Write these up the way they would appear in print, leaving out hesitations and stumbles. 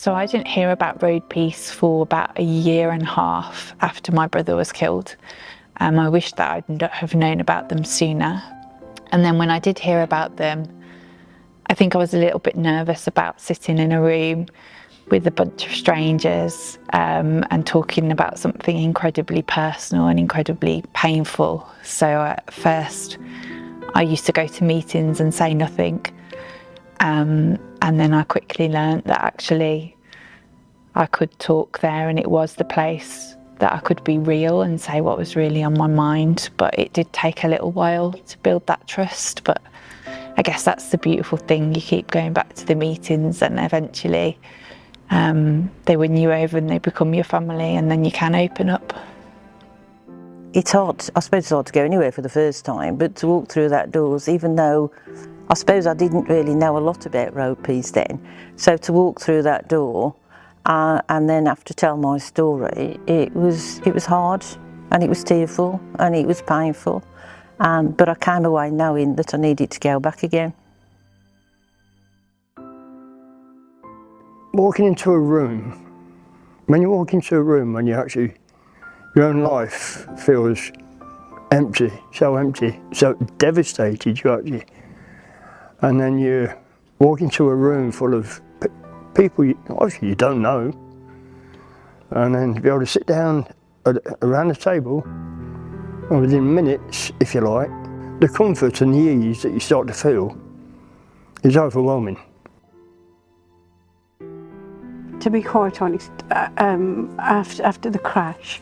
So I didn't hear about RoadPeace for about 1.5 years after my brother was killed. I wish that I'd have known about them sooner. And then when I did hear about them, I think I was a little bit nervous about sitting in a room with a bunch of strangers and talking about something incredibly personal and incredibly painful. So at first I used to go to meetings and say nothing. And then I quickly learned that actually I could talk there, and it was the place that I could be real and say what was really on my mind. But it did take a little while to build that trust. But I guess that's the beautiful thing. You keep going back to the meetings and eventually they win you over and they become your family, and then you can open up. It's hard, I suppose it's hard to go anywhere for the first time, but to walk through that doors, even though I suppose I didn't really know a lot about RoadPeace then, so to walk through that door and then have to tell my story, it was hard, and it was tearful and it was painful, but I came away knowing that I needed to go back again. Walking into a room, when you walk into a room when you actually, your own life feels empty, so devastated you actually, and then you walk into a room full of people obviously you don't know, and then to be able to sit down around the table, and within minutes, if you like, the comfort and the ease that you start to feel is overwhelming. To be quite honest, after the crash,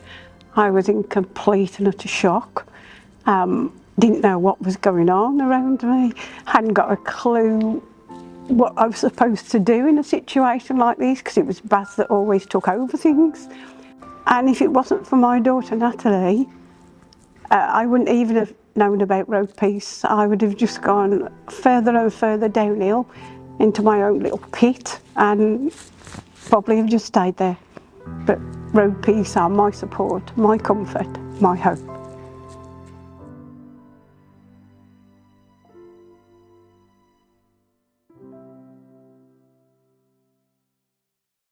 I was in complete and utter shock. Didn't know what was going on around me, hadn't got a clue what I was supposed to do in a situation like this, because it was Baz that always took over things. And if it wasn't for my daughter Natalie, I wouldn't even have known about RoadPeace. I would have just gone further and further downhill into my own little pit and probably have just stayed there. But RoadPeace are my support, my comfort, my hope.